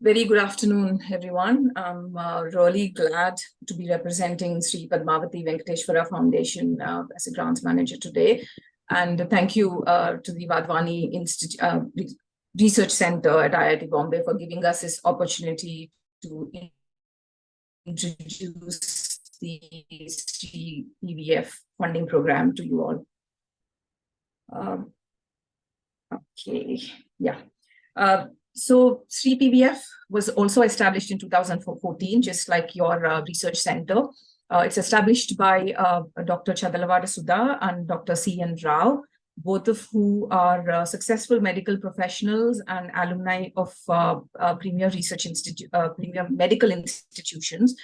Very good afternoon, everyone. I'm really glad to be representing Sree Padmavathi Venkateswara Foundation as a grants manager today. And thank you to the Wadhwani Research Centre at IIT Bombay for giving us this opportunity to introduce the Sree PVF funding program to you all. So Sree PVF was also established in 2014, just like your research center. It's established by Dr Jagadis and Dr C.N. Rao, both of who are successful medical professionals and alumni of premier medical institutions.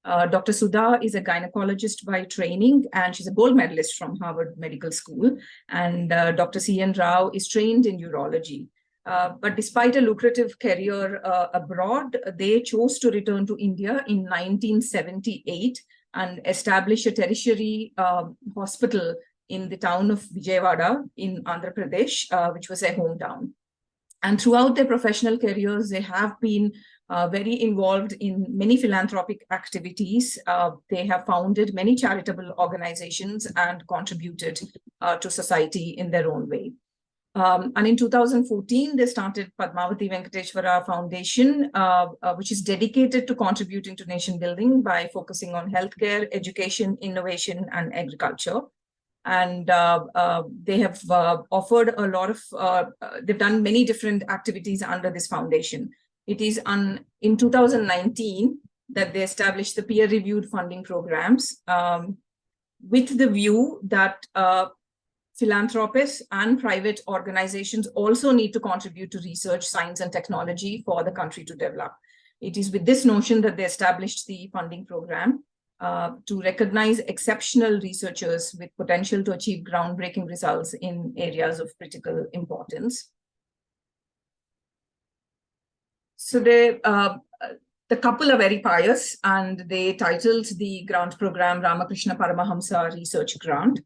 Dr. Sudha is a gynecologist by training, and she's a gold medalist from Harvard Medical School. And Dr. C.N. Rao is trained in urology. But despite a lucrative career abroad, they chose to return to India in 1978 and establish a tertiary hospital in the town of Vijayawada in Andhra Pradesh, which was their hometown. And throughout their professional careers, they have been very involved in many philanthropic activities. They have founded many charitable organizations and contributed to society in their own way. And in 2014, they started Padmavathi Venkateswara Foundation, which is dedicated to contributing to nation building by focusing on healthcare, education, innovation, and agriculture. And they have offered a lot of, they've done many different activities under this foundation. It is in 2019 that they established the peer-reviewed funding programs with the view that philanthropists and private organizations also need to contribute to research, science, and technology for the country to develop. It is with this notion that they established the funding program to recognize exceptional researchers with potential to achieve groundbreaking results in areas of critical importance. So the couple are very pious, and they titled the grant program Ramakrishna Paramahamsa Research Grant.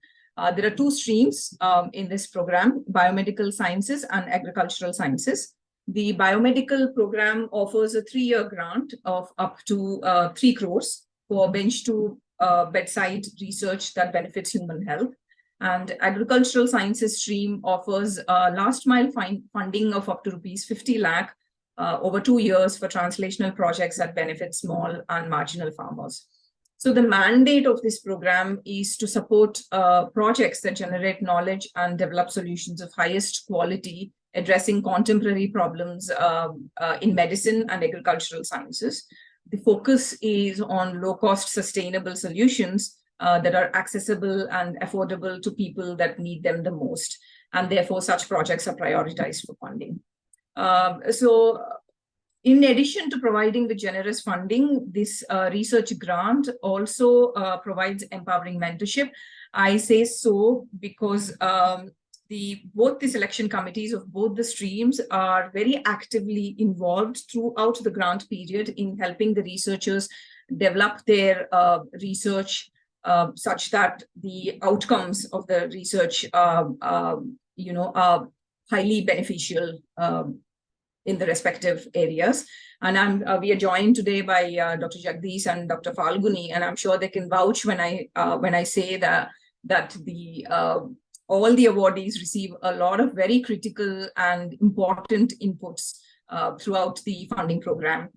There are two streams in this program, Biomedical Sciences and Agricultural Sciences. The Biomedical program offers a 3-year grant of up to 3 crores for bench to bedside research that benefits human health. And Agricultural Sciences stream offers last mile funding of up to rupees 50 lakh over 2 years for translational projects that benefit small and marginal farmers. So the mandate of this program is to support projects that generate knowledge and develop solutions of highest quality, addressing contemporary problems in medicine and agricultural sciences. The focus is on low-cost sustainable solutions that are accessible and affordable to people that need them the most. And therefore, such projects are prioritized for funding. In addition to providing the generous funding, this research grant also provides empowering mentorship. I say so because both the selection committees of both the streams are very actively involved throughout the grant period in helping the researchers develop their research such that the outcomes of the research are highly beneficial in the respective areas. And we are joined today by Dr. Jagadis and Dr. Falguni, and I'm sure they can vouch when I say that all the awardees receive a lot of very critical and important inputs throughout the funding program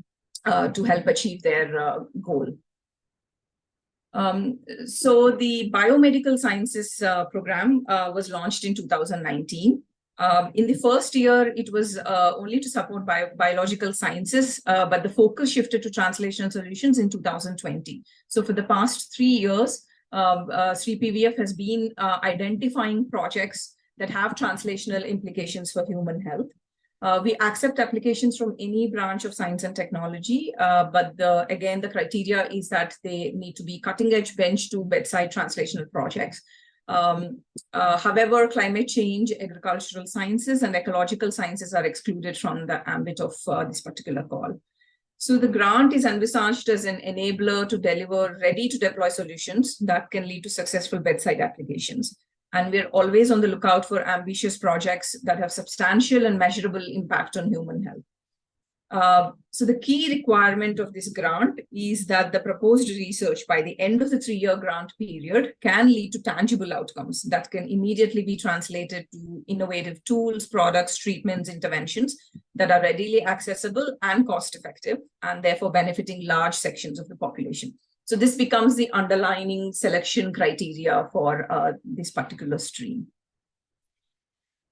to help achieve their goal. So the Biomedical Sciences program was launched in 2019. In the first year, it was only to support biological sciences, but the focus shifted to translational solutions in 2020. So for the past 3 years, Sree PVF has been identifying projects that have translational implications for human health. We accept applications from any branch of science and technology, but again, the criteria is that they need to be cutting-edge bench to bedside translational projects. However, climate change, agricultural sciences, and ecological sciences are excluded from the ambit of this particular call. So the grant is envisaged as an enabler to deliver ready-to-deploy solutions that can lead to successful bedside applications. And we're always on the lookout for ambitious projects that have substantial and measurable impact on human health. So the key requirement of this grant is that the proposed research by the end of the 3-year grant period can lead to tangible outcomes that can immediately be translated to innovative tools, products, treatments, interventions that are readily accessible and cost effective, and therefore benefiting large sections of the population. So this becomes the underlying selection criteria for this particular stream.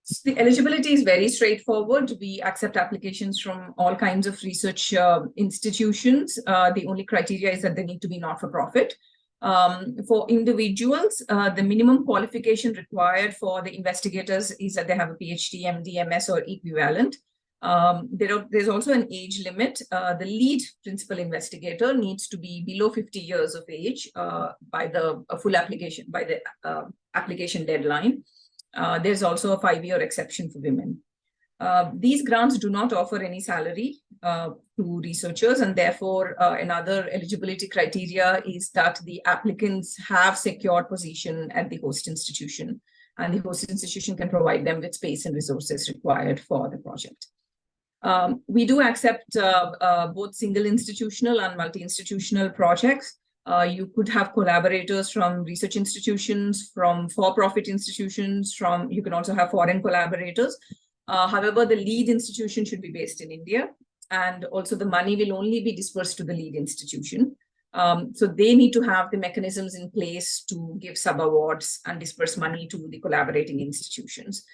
So the eligibility is very straightforward. We accept applications from all kinds of research institutions. The only criteria is that they need to be not-for-profit. For individuals, the minimum qualification required for the investigators is that they have a PhD, MD, MS, or equivalent. There's also an age limit. The lead principal investigator needs to be below 50 years of age by the full application, by the application deadline. There's also a 5-year exception for women. These grants do not offer any salary to researchers, and therefore another eligibility criteria is that the applicants have secured position at the host institution, and the host institution can provide them with space and resources required for the project. We do accept both single institutional and multi-institutional projects. You could have collaborators from research institutions, from for-profit institutions, you can also have foreign collaborators. However, the lead institution should be based in India, and also the money will only be dispersed to the lead institution. So they need to have the mechanisms in place to give sub-awards and disperse money to the collaborating institutions,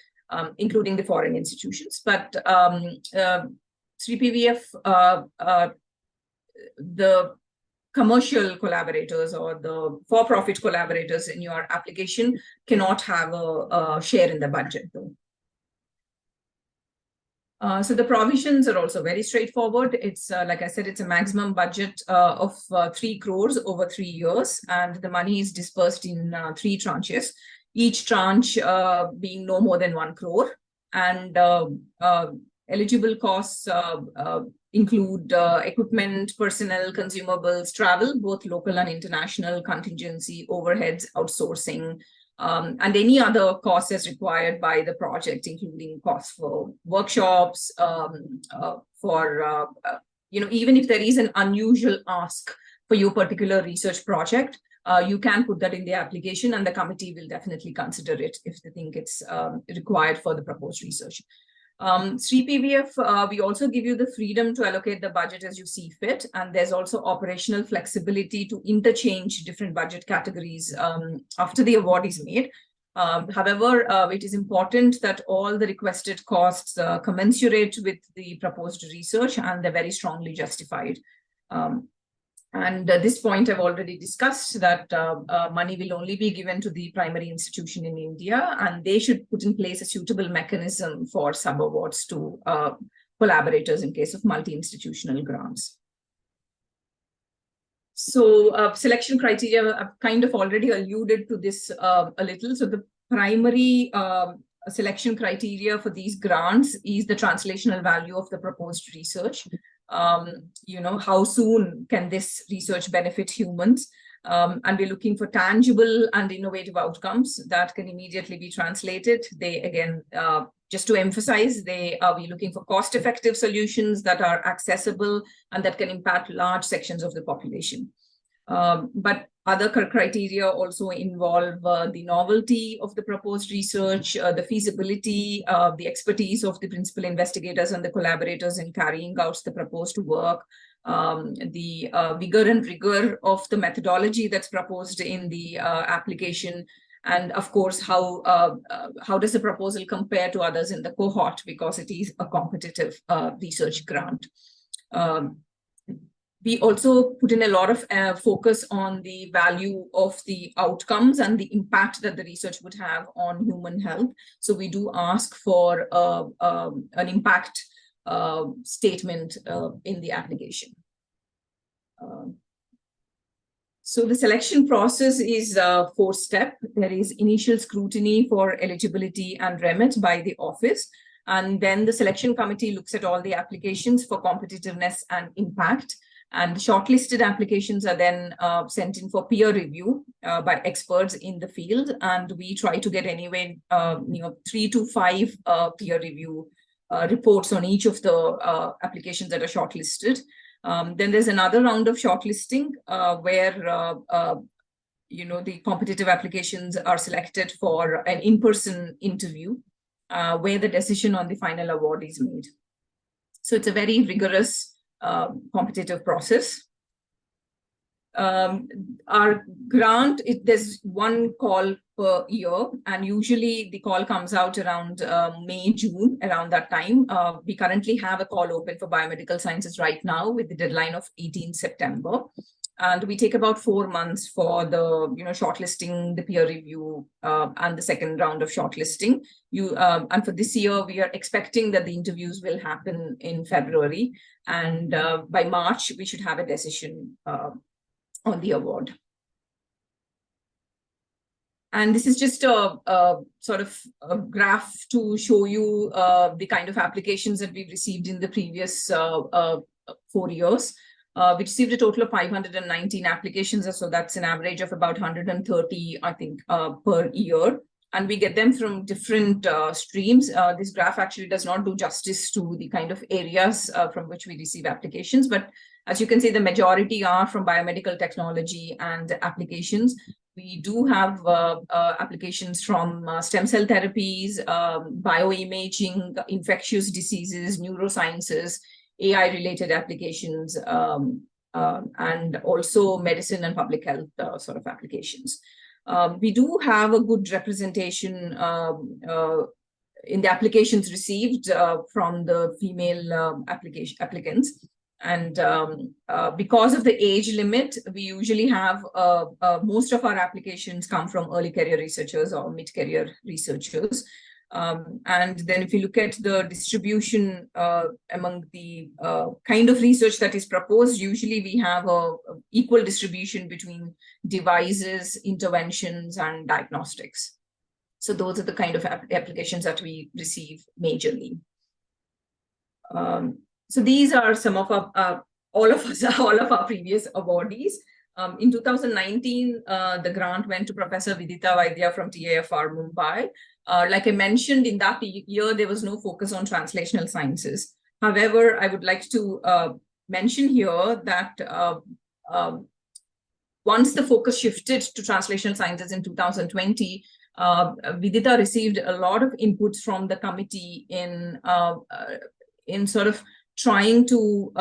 including the foreign institutions. But SreePVF, the commercial collaborators or the for-profit collaborators in your application cannot have a share in the budget, though. So the provisions are also very straightforward. It's like I said, it's a maximum budget of 3 crores over 3 years, and the money is dispersed in 3 tranches, each tranche being no more than 1 crore. And eligible costs include equipment, personnel, consumables, travel, both local and international, contingency, overheads, outsourcing, and any other costs as required by the project, including costs for workshops, even if there is an unusual ask for your particular research project, you can put that in the application, and the committee will definitely consider it if they think it's required for the proposed research. SreePVF, we also give you the freedom to allocate the budget as you see fit, and there's also operational flexibility to interchange different budget categories after the award is made. However, it is important that all the requested costs commensurate with the proposed research, and they're very strongly justified. And at this point, I've already discussed that money will only be given to the primary institution in India, and they should put in place a suitable mechanism for sub-awards to collaborators in case of multi-institutional grants. So selection criteria, I've kind of already alluded to this a little. So the primary selection criteria for these grants is the translational value of the proposed research. How soon can this research benefit humans? And we're looking for tangible and innovative outcomes that can immediately be translated. They, again, just to emphasize, we're looking for cost-effective solutions that are accessible and that can impact large sections of the population. But other criteria also involve the novelty of the proposed research, the feasibility, the expertise of the principal investigators and the collaborators in carrying out the proposed work, the vigor and rigor of the methodology that's proposed in the application, and of course, how does the proposal compare to others in the cohort, because it is a competitive research grant. We also put in a lot of focus on the value of the outcomes and the impact that the research would have on human health. So we do ask for an impact statement in the application. So the selection process is 4-step. There is initial scrutiny for eligibility and remit by the office. And then the selection committee looks at all the applications for competitiveness and impact. And shortlisted applications are then sent in for peer review by experts in the field. And we try to get anyway, 3 to 5 peer review reports on each of the applications that are shortlisted. Then there's another round of shortlisting where the competitive applications are selected for an in-person interview where the decision on the final award is made. So it's a very rigorous competitive process. Our grant, there's one call per year, and usually the call comes out around May, June, around that time. We currently have a call open for biomedical sciences right now with the deadline of 18 September. And we take about 4 months for the shortlisting, the peer review, and the second round of shortlisting. And for this year, we are expecting that the interviews will happen in February, and by March we should have a decision on the award. And this is just a sort of a graph to show you the kind of applications that we've received in the previous 4 years. We received a total of 519 applications, so that's an average of about 130, I think, per year. And we get them from different streams. This graph actually does not do justice to the kind of areas from which we receive applications. But as you can see, the majority are from biomedical technology and applications. We do have applications from stem cell therapies, bioimaging, infectious diseases, neurosciences, AI-related applications, and also medicine and public health sort of applications. We do have a good representation in the applications received from the female applicants. And because of the age limit, we usually have most of our applications come from early career researchers or mid-career researchers. And then if you look at the distribution among the kind of research that is proposed, usually we have a equal distribution between devices, interventions, and diagnostics. So those are the kind of applications that we receive majorly. So these are some of our, all of our previous awardees. In 2019, the grant went to Professor Vidita Vaidya from TIFR Mumbai. Like I mentioned, in that year, there was no focus on translational sciences. However, I would like to mention here that once the focus shifted to translational sciences in 2020, Vidita received a lot of inputs from the committee in sort of trying to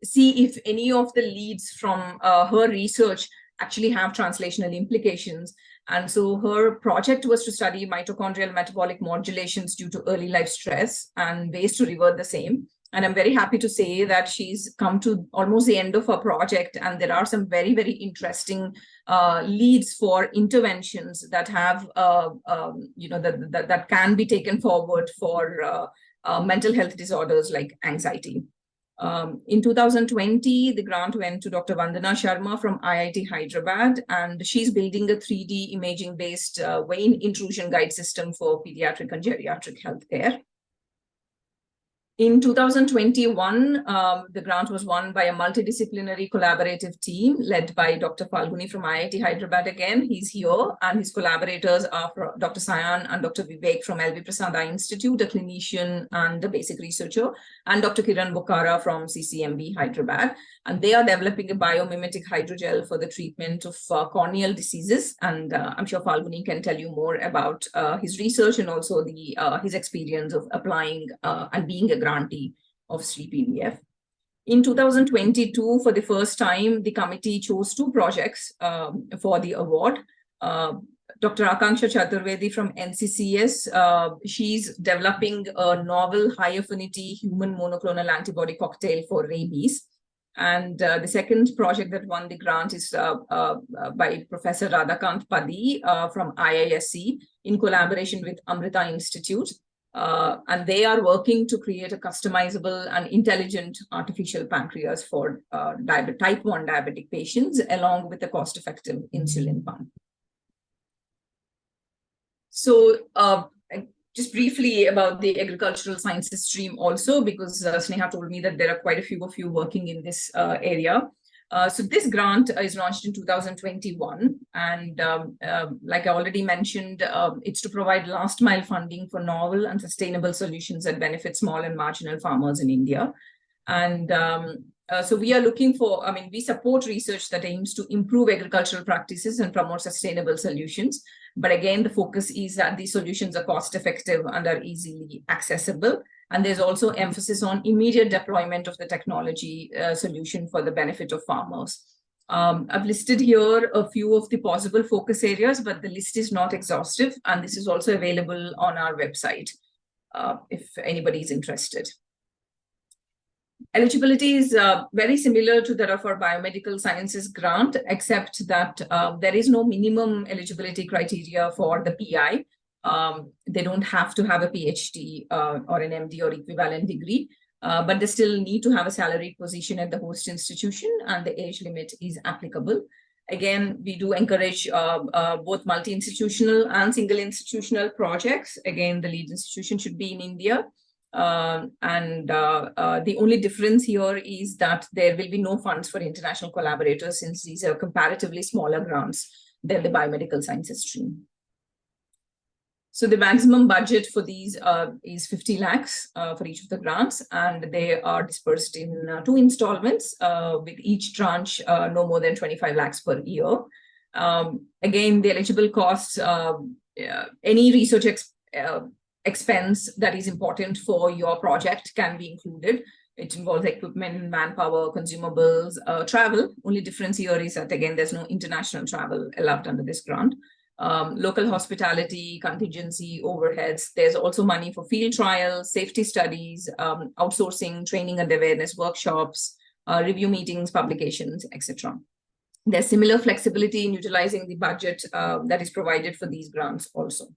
see if any of the leads from her research actually have translational implications. And so her project was to study mitochondrial metabolic modulations due to early life stress and ways to revert the same. And I'm very happy to say that she's come to almost the end of her project, and there are some very, very interesting leads for interventions that have, that can be taken forward for mental health disorders like anxiety. In 2020, the grant went to Dr. Vandana Sharma from IIT Hyderabad, and she's building a 3D imaging-based vein intrusion guide system for pediatric and geriatric healthcare. In 2021, the grant was won by a multidisciplinary collaborative team led by Dr. Falguni from IIT Hyderabad again. He's here, and his collaborators are Dr. Sayan and Dr. Vivek from LV Prasad Eye Institute, a clinician and a basic researcher, and Dr. Kiran Bukhara from CCMB Hyderabad. And they are developing a biomimetic hydrogel for the treatment of corneal diseases. And I'm sure Falguni can tell you more about his research and also his experience of applying and being a grantee of Sree PVF. In 2022, for the first time, the committee chose 2 projects for the award. Dr. Akanksha Chaturvedi from NCCS, she's developing a novel high-affinity human monoclonal antibody cocktail for rabies. And the second project that won the grant is by Professor Radhakant Pati from IISc in collaboration with Amrita Institute. And they are working to create a customizable and intelligent artificial pancreas for type 1 diabetic patients, along with a cost-effective insulin pump. So just briefly about the agricultural sciences stream also, because Sneha told me that there are quite a few of you working in this area. So this grant is launched in 2021, and like I already mentioned, it's to provide last mile funding for novel and sustainable solutions that benefit small and marginal farmers in India. And so we are looking for, we support research that aims to improve agricultural practices and promote sustainable solutions. But again, the focus is that these solutions are cost effective and are easily accessible. And there's also emphasis on immediate deployment of the technology solution for the benefit of farmers. I've listed here a few of the possible focus areas, but the list is not exhaustive. And this is also available on our website if anybody is interested. Eligibility is very similar to that of our Biomedical Sciences grant, except that there is no minimum eligibility criteria for the PI. They don't have to have a PhD or an MD or equivalent degree, but they still need to have a salaried position at the host institution, and the age limit is applicable. Again, we do encourage both multi-institutional and single institutional projects. Again, the lead institution should be in India. The only difference here is that there will be no funds for international collaborators, since these are comparatively smaller grants than the Biomedical Sciences stream. So the maximum budget for these is 50 lakhs for each of the grants, and they are dispersed in 2 installments with each tranche no more than 25 lakhs per year. Again, the eligible costs, any research expense that is important for your project can be included. It involves equipment, manpower, consumables, travel. Only difference here is that, again, there's no international travel allowed under this grant. Local hospitality, contingency, overheads. There's also money for field trials, safety studies, outsourcing, training and awareness workshops, review meetings, publications, etc. There's similar flexibility in utilizing the budget that is provided for these grants also.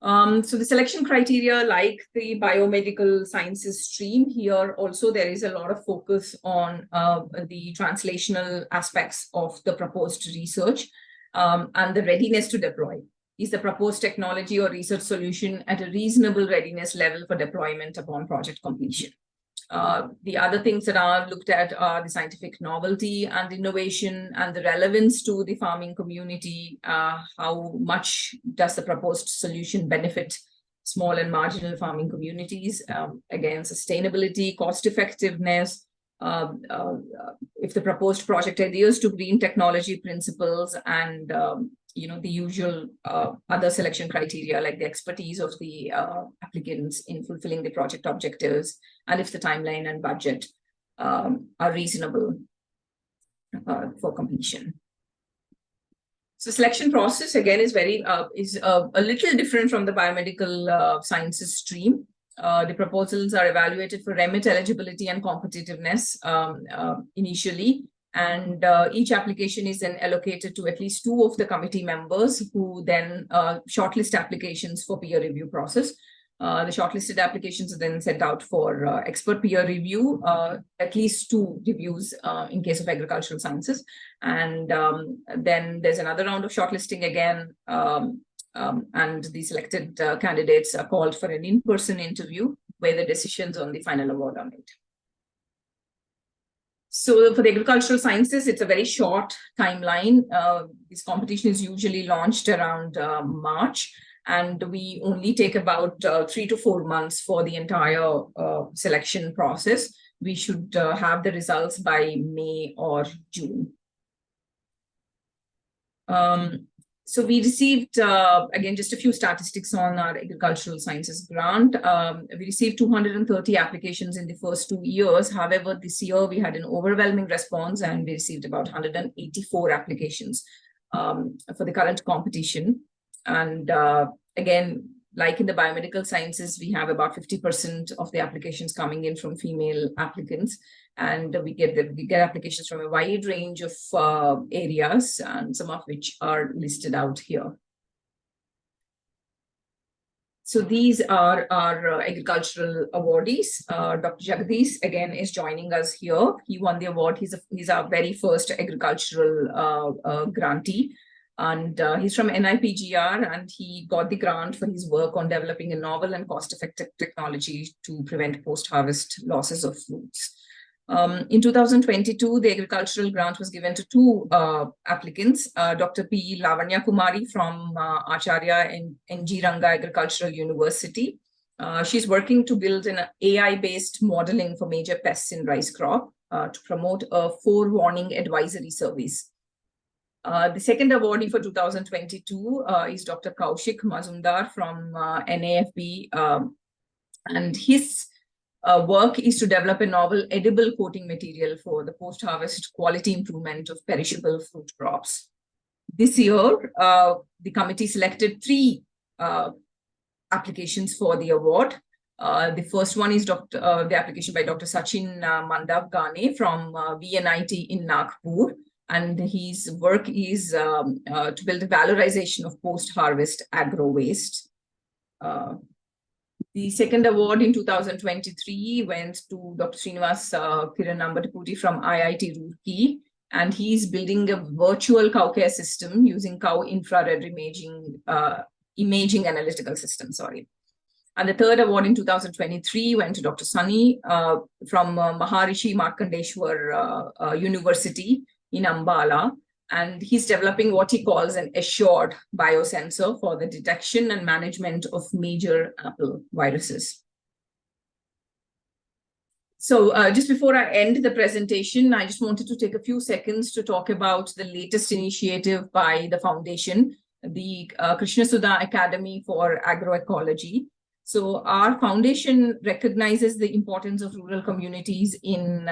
So the selection criteria, like the Biomedical Sciences stream, here also there is a lot of focus on the translational aspects of the proposed research. And the readiness to deploy. Is the proposed technology or research solution at a reasonable readiness level for deployment upon project completion? The other things that are looked at are the scientific novelty and innovation and the relevance to the farming community. How much does the proposed solution benefit small and marginal farming communities? Again, sustainability, cost effectiveness, if the proposed project adheres to green technology principles, and the usual other selection criteria like the expertise of the applicants in fulfilling the project objectives, and if the timeline and budget are reasonable for completion. So selection process again is a little different from the Biomedical Sciences stream. The proposals are evaluated for remit eligibility and competitiveness initially, and each application is then allocated to at least 2 of the committee members, who then shortlist applications for peer review process. The shortlisted applications are then sent out for expert peer review, at least 2 reviews in case of agricultural sciences, and then there's another round of shortlisting again. And the selected candidates are called for an in-person interview where the decisions on the final award are made. So for the agricultural sciences, it's a very short timeline. This competition is usually launched around March, and we only take about 3 to 4 months for the entire selection process. We should have the results by May or June. So we received, again, just a few statistics on our agricultural sciences grant. We received 230 applications in the first 2 years. However, this year we had an overwhelming response, and we received about 184 applications for the current competition. And again, like in the biomedical sciences, we have about 50% of the applications coming in from female applicants, and we get applications from a wide range of areas, and some of which are listed out here. So these are our agricultural awardees. Dr. Jagadis, again, is joining us here. He won the award. He's our very first agricultural grantee. And he's from NIPGR, and he got the grant for his work on developing a novel and cost-effective technology to prevent post-harvest losses of fruits. In 2022, the agricultural grant was given to two applicants, Dr. P. Lavanya Kumari from Acharya in NG Ranga Agricultural University. She's working to build an AI-based modeling for major pests in rice crop to promote a forewarning advisory service. The second awardee for 2022 is Dr. Kaushik Mazumdar from NAFB, and his work is to develop a novel edible coating material for the post-harvest quality improvement of perishable fruit crops. This year, the committee selected three applications for the award. The first one is the application by Dr. Sachin Mandav Gane from VNIT in Nagpur. And his work is to build a valorization of post-harvest agro waste. The second award in 2023 went to Dr. Srinivas Kiranambatapudi from IIT Roorkee, and he's building a virtual cow care system using cow infrared imaging analytical system, And the third award in 2023 went to Dr. Sunny from Maharishi Markandeshwar University in Ambala, and he's developing what he calls an assured biosensor for the detection and management of major apple viruses. So just before I end the presentation, I just wanted to take a few seconds to talk about the latest initiative by the foundation, the Krishnasuda Academy for Agroecology. So our foundation recognizes the importance of rural communities in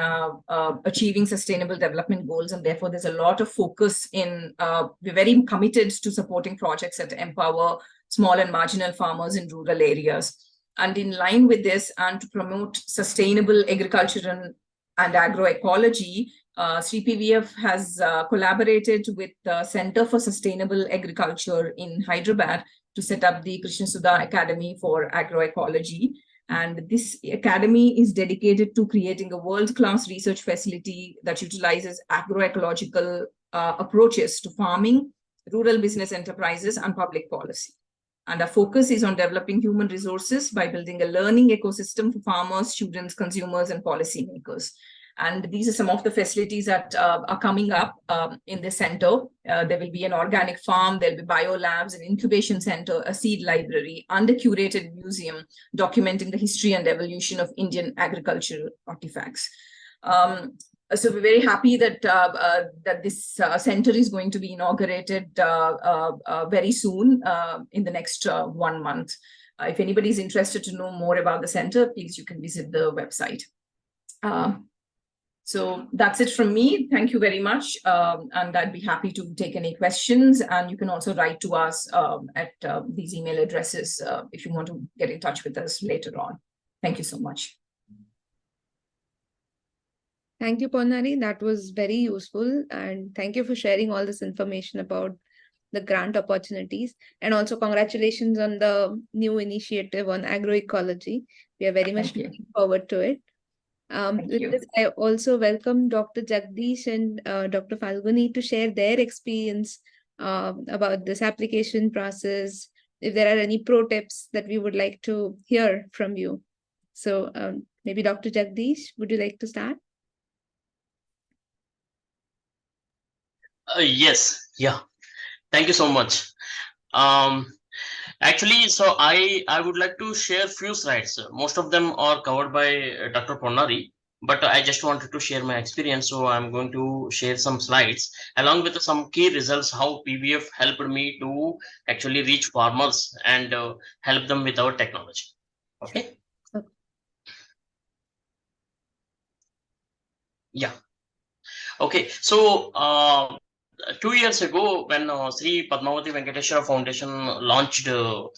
achieving sustainable development goals, and therefore there's a lot of focus in, we're very committed to supporting projects that empower small and marginal farmers in rural areas. And in line with this, and to promote sustainable agriculture and agroecology, Sree PVF has collaborated with the Center for Sustainable Agriculture in Hyderabad to set up the Krishnasuda Academy for Agroecology. And this academy is dedicated to creating a world-class research facility that utilizes agroecological approaches to farming, rural business enterprises, and public policy. And our focus is on developing human resources by building a learning ecosystem for farmers, students, consumers, and policymakers. And these are some of the facilities that are coming up in the center. There will be an organic farm, there'll be biolabs, an incubation center, a seed library, and a curated museum documenting the history and evolution of Indian agricultural artifacts. So we're very happy that that this center is going to be inaugurated very soon in the next 1 month. If anybody is interested to know more about the center, please, you can visit the website. So that's it from me. Thank you very much. And I'd be happy to take any questions. And you can also write to us at these email addresses if you want to get in touch with us later on. Thank you so much. Thank you, Ponnari. That was very useful. And thank you for sharing all this information about the grant opportunities. And also congratulations on the new initiative on agroecology. We are very much looking forward to it. With this, I also welcome Dr. Jagadis and Dr. Falguni to share their experience about this application process, if there are any pro tips that we would like to hear from you. So maybe Dr. Jagadis, would you like to start? Yes, yeah. Thank you so much. Actually, so I would like to share few slides. Most of them are covered by Dr. Ponnari, but I just wanted to share my experience. So I'm going to share some slides along with some key results, how PVF helped me to actually reach farmers and help them with our technology. Okay. Yeah. Okay. So 2 years ago, when Sree Padmavathi Venkateswara Foundation launched a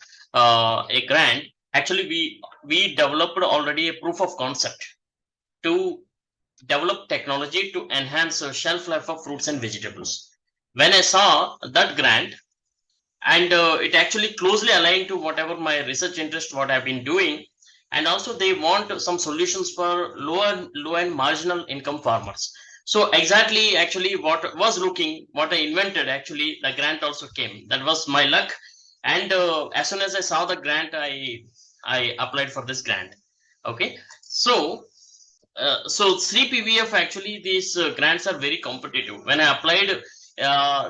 grant, actually we developed already a proof of concept to develop technology to enhance the shelf life of fruits and vegetables. When I saw that grant, and it actually closely aligned to whatever my research interest, what I've been doing, and also they want some solutions for low and marginal income farmers. So exactly, actually, what I invented, actually, the grant also came. That was my luck. And as soon as I saw the grant, I applied for this grant. Okay. So so Sree PVF, actually these grants are very competitive. When I applied,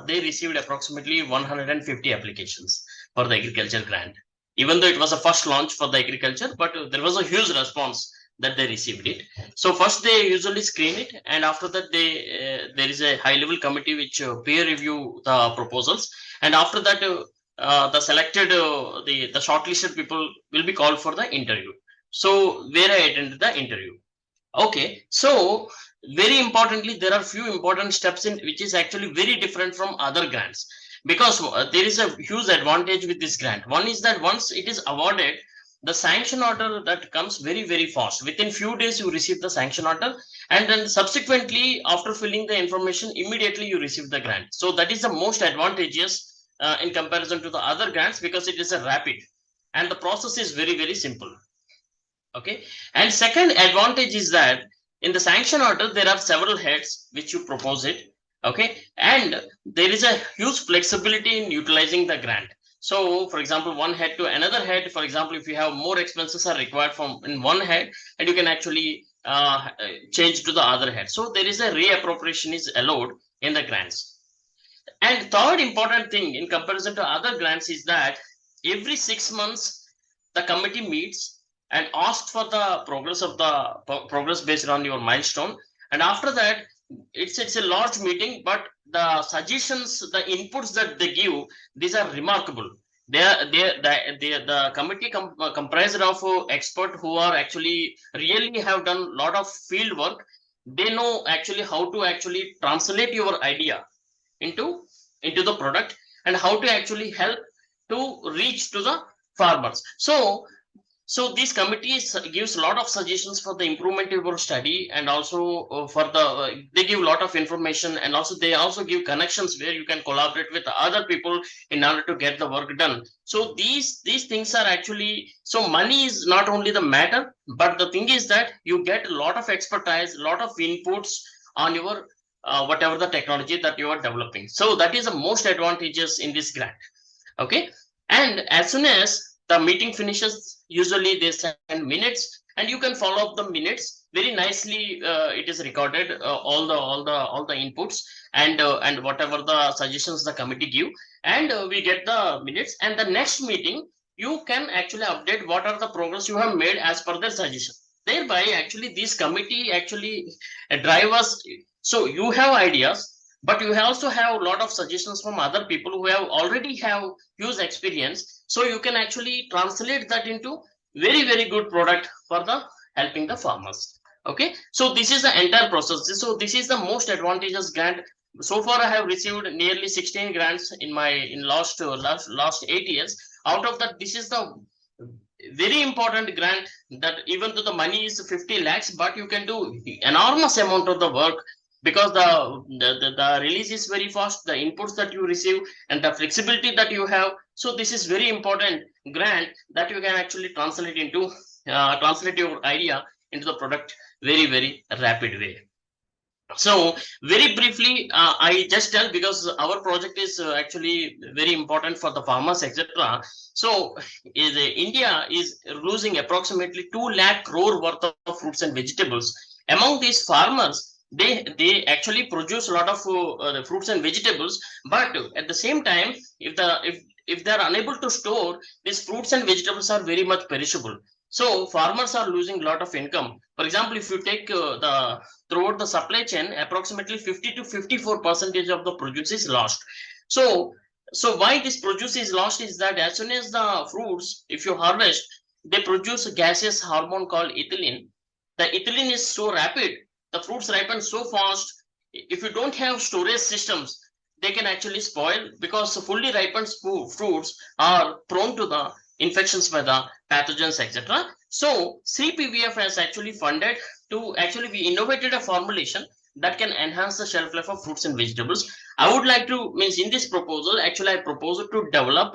they received approximately 150 applications for the agriculture grant. Even though it was a first launch for the agriculture, but there was a huge response that they received it. So first they usually screen it, and after that there is a high level committee which peer review the proposals, and after that the selected the shortlisted people will be called for the interview. So where I attended the interview. Okay, so very importantly, there are few important steps in which is actually very different from other grants, because there is a huge advantage with this grant. One is that once it is awarded, the sanction order that comes very fast. Within few days, you receive the sanction order, and then subsequently, after filling the information, immediately you receive the grant. So that is the most advantageous in comparison to the other grants, because it is a rapid and the process is very simple. Okay, and second advantage is that in the sanction order there are several heads which you propose it. Okay, and there is a huge flexibility in utilizing the grant. So for example, one head to another head, for example, if you have more expenses are required from in one head, and you can actually change to the other head. So there is a reappropriation is allowed in the grants. And third important thing in comparison to other grants is that every 6 months the committee meets and asked for the progress based on your milestone. And after that, it's a large meeting, but the suggestions, the inputs that they give, these are remarkable. The committee comprised of experts who are actually really have done a lot of field work. They know actually how to actually translate your idea into the product, and how to actually help to reach to the farmers. So these committees gives a lot of suggestions for the improvement of your study, and also for the they give a lot of information, and also they also give connections where you can collaborate with other people in order to get the work done. So these things are actually, so money is not only the matter, but the thing is that you get a lot of expertise, a lot of inputs on your whatever the technology that you are developing. So that is the most advantageous in this grant. Okay, and as soon as the meeting finishes, usually they send minutes, and you can follow up the minutes very nicely. It is recorded, all the inputs and whatever the suggestions the committee give, and we get the minutes. And the next meeting, you can actually update what are the progress you have made as per their suggestion. Thereby, actually, this committee actually drive us. So you have ideas, but you also have a lot of suggestions from other people who have already have huge experience. So you can actually translate that into very good product for the helping the farmers. Okay, so this is the entire process. So this is the most advantageous grant. So far I have received nearly 16 grants in last 8 years. Out of that, this is the very important grant, that even though the money is 50 lakhs, but you can do enormous amount of the work, because the release is very fast, the inputs that you receive and the flexibility that you have. So this is very important grant that you can actually translate into translate your idea into the product very rapid way. So very briefly, I just tell, because our project is actually very important for the farmers, etc. So India is losing approximately 2 lakh crore worth of fruits and vegetables. Among these farmers, they actually produce a lot of the fruits and vegetables, but at the same time, if they are unable to store, these fruits and vegetables are very much perishable. So farmers are losing a lot of income. For example, if you take throughout the supply chain, approximately 50 to 54% of the produce is lost. So why this produce is lost is that as soon as the fruits, if you harvest, they produce a gaseous hormone called ethylene. The ethylene is so rapid, the fruits ripen so fast. If you don't have storage systems, they can actually spoil, because fully ripened fruits are prone to the infections by the pathogens, etc. So Sree PVF has actually funded to we innovated a formulation that can enhance the shelf life of fruits and vegetables. I would like to in this proposal, actually I propose to develop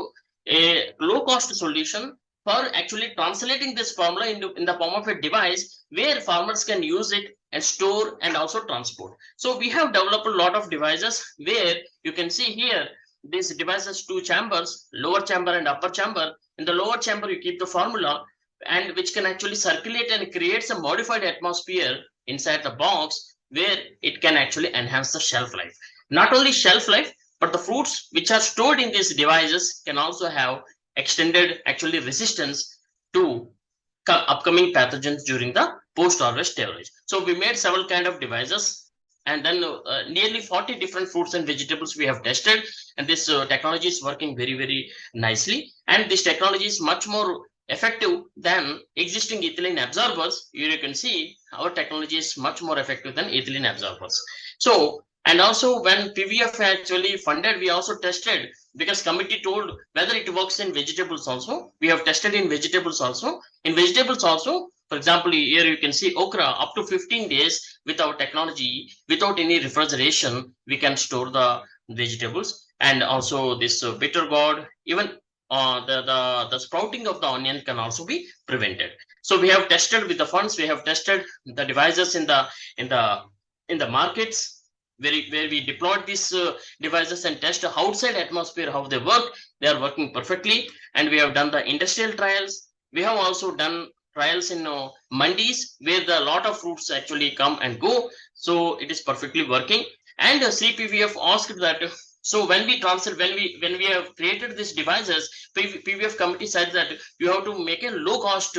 a low cost solution for actually translating this formula in the form of a device where farmers can use it and store and also transport. So we have developed a lot of devices where you can see here, this device has 2 chambers, lower chamber and upper chamber. In the lower chamber, you keep the formula, and which can actually circulate and creates a modified atmosphere inside the box where it can actually enhance the shelf life. Not only shelf life, but the fruits which are stored in these devices can also have extended actually resistance to upcoming pathogens during the post-harvest storage. So we made several kind of devices, and then nearly 40 different fruits and vegetables we have tested, and this technology is working very, very nicely. And this technology is much more effective than existing ethylene absorbers. Here you can see our technology is much more effective than ethylene absorbers. So, and also when PVF actually funded, we also tested, because committee told whether it works in vegetables also. We have tested in vegetables also. In vegetables also, for example, here you can see okra, up to 15 days with our technology, without any refrigeration, we can store the vegetables. And also this bitter gourd, even the sprouting of the onion can also be prevented. So we have tested with the funds, we have tested the devices in the markets, where we deployed these devices and test outside atmosphere how they work. They are working perfectly. And we have done the industrial trials. We have also done trials in mandis, where a lot of fruits actually come and go. So it is perfectly working. And Sree PVF asked that, so when we have created these devices, PVF committee said that you have to make a low cost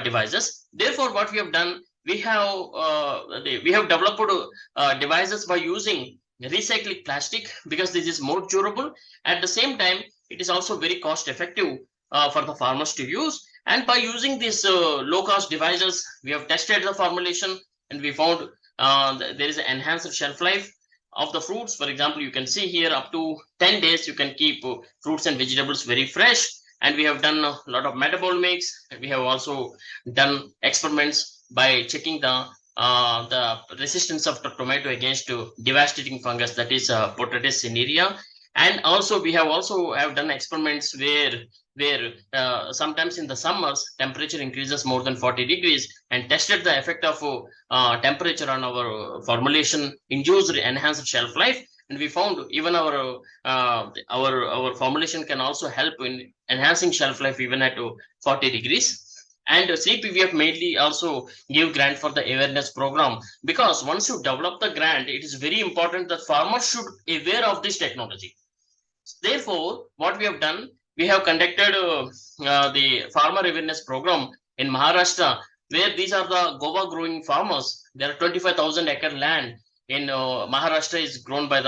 devices. Therefore, what we have done, we have developed devices by using recycled plastic, because this is more durable. At the same time, it is also very cost effective for the farmers to use. And by using these low cost devices, we have tested the formulation, and we found there is an enhanced shelf life of the fruits. For example, you can see here up to 10 days you can keep fruits and vegetables very fresh. And we have done a lot of metabolomics. We have also done experiments by checking the resistance of the tomato against devastating fungus, that is Potatis cinerea. And also we have done experiments where sometimes in the summers temperature increases more than 40 degrees, and tested the effect of temperature on our formulation induced enhanced shelf life. And we found even our formulation can also help in enhancing shelf life even at 40 degrees. And Sree PVF mainly also give grant for the awareness program, because once you develop the grant, it is very important that farmers should be aware of this technology. Therefore, what we have done, we have conducted the farmer awareness program in Maharashtra, where these are the guava growing farmers. There are 25,000 acre land in Maharashtra is grown by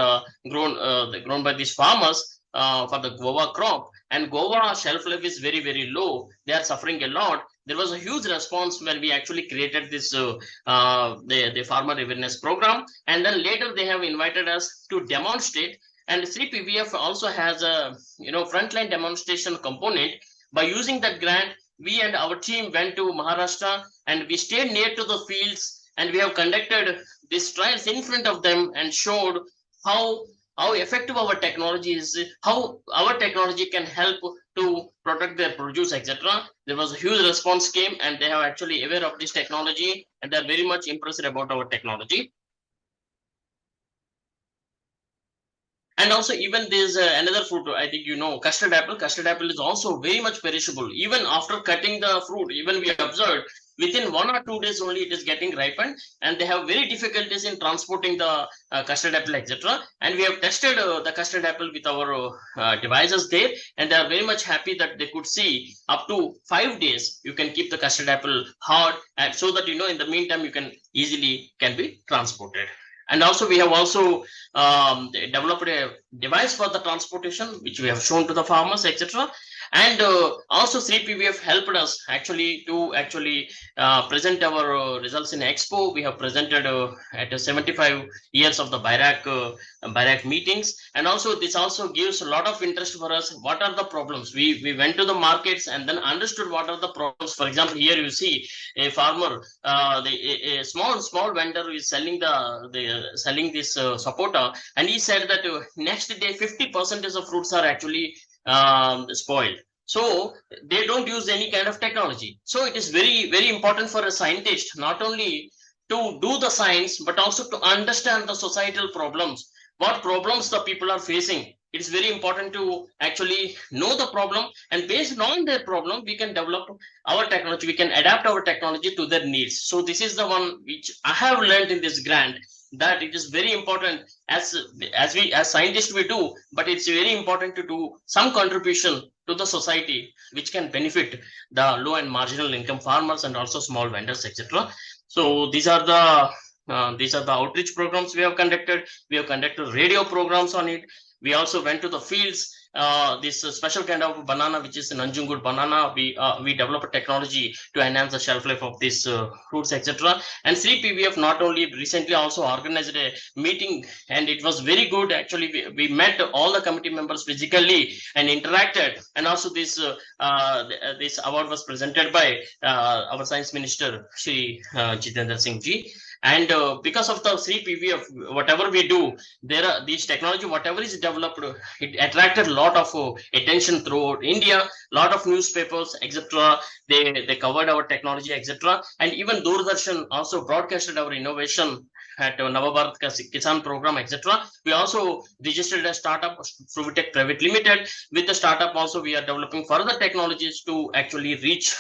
these farmers for the guava crop. And guava shelf life is very, very low. They are suffering a lot. There was a huge response when we actually created this the farmer awareness program. And then later they have invited us to demonstrate. And Sree PVF also has a frontline demonstration component. By using that grant, we and our team went to Maharashtra, and we stayed near to the fields, and we have conducted these trials in front of them and showed how effective our technology is, how our technology can help to protect their produce, etc. There was a huge response came, and they are actually aware of this technology, and they are very much impressed about our technology. And also, even there's another fruit, I think custard apple. Custard apple is also very much perishable. Even after cutting the fruit, even we observed within 1 or 2 days only it is getting ripened, and they have very difficulties in transporting the custard apple, etc. And we have tested the custard apple with our devices there, and they are very much happy that they could see up to 5 days you can keep the custard apple hard, and so that in the meantime you can easily be transported. And also we have also developed a device for the transportation, which we have shown to the farmers, etc. And also Sree PVF helped us to present our results in Expo. We have presented at 75 years of the BIRAC meetings. And also this also gives a lot of interest for us. What are the problems? We went to the markets and then understood what are the problems. For example, here you see a farmer, a small vendor who is selling this sapota, and he said that next day 50% of fruits are actually spoiled. So they don't use any kind of technology. So it is very, very important for a scientist not only to do the science, but also to understand the societal problems, what problems the people are facing. it is very important to actually know the problem, and based on their problem, we can develop our technology, we can adapt our technology to their needs. So this is the one which I have learned in this grant, that it is very important as scientists we do, but it's very important to do some contribution to the society which can benefit the low and marginal income farmers and also small vendors, etc. So these are the outreach programs we have conducted. We have conducted radio programs on it. We also went to the fields. This special kind of banana, which is Nanjangud banana, we developed a technology to enhance the shelf life of these fruits, etc. And Sree PVF not only recently also organized a meeting, and it was very good. Actually, we met all the committee members physically and interacted. And also this award was presented by our Science Minister, Shri Jitendra Singh Ji. And because of the Sree PVF, whatever we do, these technology, whatever is developed, it attracted a lot of attention throughout India. Lot of newspapers, etc. They covered our technology, etc. And even Doordarshan also broadcasted our innovation at Navabharat Kisan program, etc. We also registered a startup, Fruitech Private Limited. With the startup also, we are developing further technologies to actually reach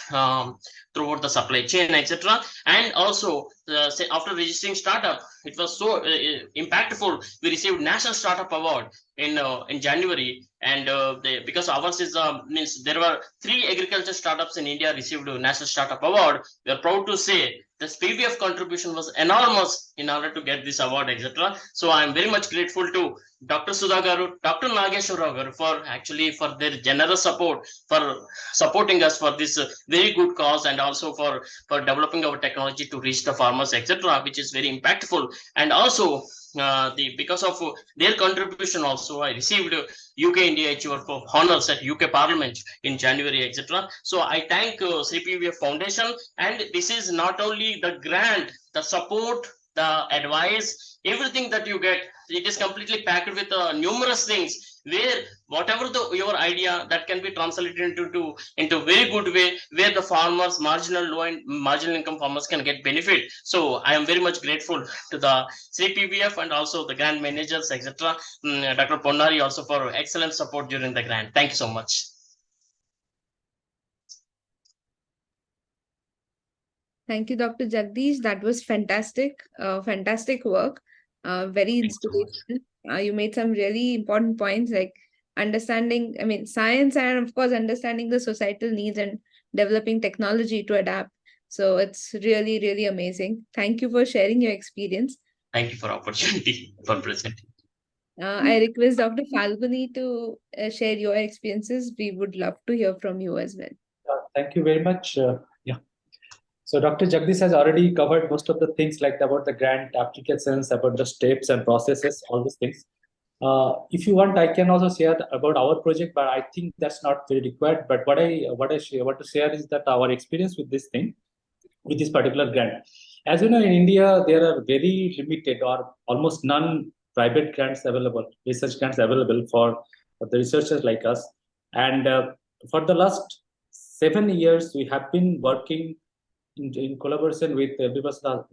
throughout the supply chain, etc. And also, after registering startup, it was so impactful. We received National Startup Award in January, and because ours is means there were 3 agriculture startups in India received a National Startup Award. We are proud to say this PVF contribution was enormous in order to get this award, etc. So I am very much grateful to Dr. Sudha Garu, Dr. Nageshwara Garu for their generous support, for supporting us for this very good cause, and also for developing our technology to reach the farmers, etc., which is very impactful. And also because of their contribution, also I received UK India Achiever for honors at UK Parliament in January, etc. So I thank Sree PVF Foundation, and this is not only the grant, the support, the advice, everything that you get, it is completely packed with numerous things, where whatever your idea, that can be translated into very good way, where the farmers, low and marginal income farmers, can get benefit. So I am very much grateful to the Sree PVF and also the grant managers, etc. Dr. Ponnari also for excellent support during the grant. Thank you so much. Thank you, Dr. Jagdish. That was fantastic. Fantastic work. Very inspirational. You made some really important points, like understanding, science, and of course, understanding the societal needs and developing technology to adapt. So it's really, really amazing. Thank you for sharing your experience. Thank you for opportunity for presenting. I request Dr. Falguni to share your experiences. We would love to hear from you as well. Thank you very much. So Dr. Jagdish has already covered most of the things, like about the grant applications, about the steps and processes, all these things. If you want, I can also share about our project, but I think that's not very required. But what I want to share is that our experience with this thing, with this particular grant. As you know, in India, there are very limited or almost none private grants available, research grants available for the researchers like us. And for the last 7 years, we have been working in collaboration with Mr.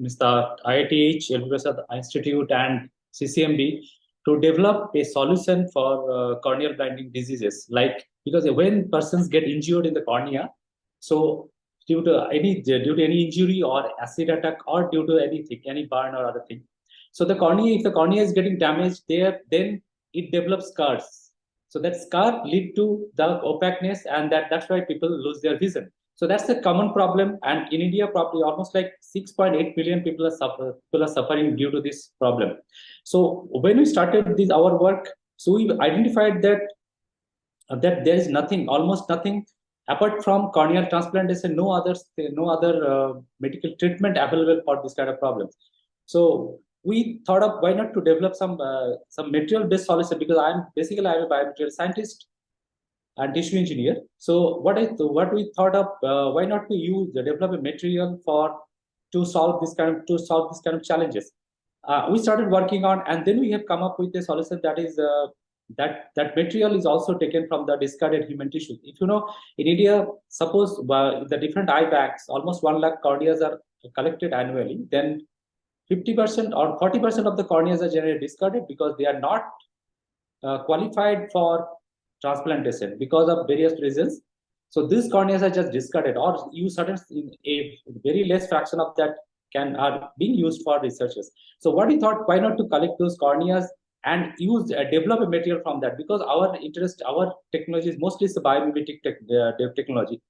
IITH, Eligibility Institute, and CCMB to develop a solution for corneal blinding diseases. Like, because when persons get injured in the cornea, so due to any injury or acid attack, or due to anything, any burn or other thing, so the cornea, if the cornea is getting damaged there, then it develops scars. So that scar lead to the opaqueness, and that's why people lose their vision. So that's the common problem, and in India, probably almost like 6.8 billion people are suffering due to this problem. So when we started our work, so we identified that there is nothing, almost nothing, apart from corneal transplantation, no other medical treatment available for this kind of problems. So we thought of why not to develop some material-based solution, because I'm a biomaterial scientist and tissue engineer. So what we thought of, why not to develop a material to solve this kind of challenges. We started working on, and then we have come up with a solution that is that material is also taken from the discarded human tissues. If you know, in India, suppose the different eye bags, almost 1 lakh corneas are collected annually, then 50% or 40% of the corneas are generally discarded because they are not qualified for transplantation because of various reasons. So these corneas are just discarded, or use certain, a very less fraction of that are being used for researchers. So what we thought, why not to collect those corneas and use develop a material from that, because our interest, our technology is mostly the biomimetic technology.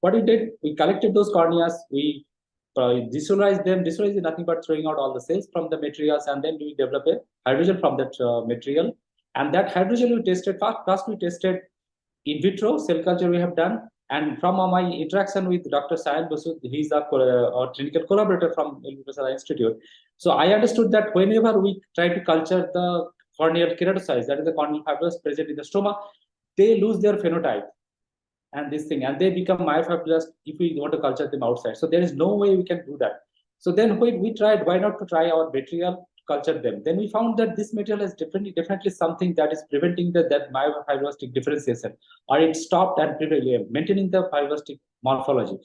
What we did, we collected those corneas, we visualized them. Visualize is nothing but throwing out all the cells from the materials, and then we develop a hydrogel from that material. And that hydrogel we tested, first we tested in vitro cell culture we have done. And from my interaction with Dr. Sayan Basu, he's our clinical collaborator from Universal Institute. So I understood that whenever we try to culture the corneal keratocytes, that is the corneal fibers present in the stroma, they lose their phenotype and this thing, and they become myofibrous if we want to culture them outside. So there is no way we can do that. So then we tried, why not to try our material, culture them. Then we found that this material is definitely something that is preventing that myofibrostic differentiation, or it stopped and maintaining the fibrostic morphology.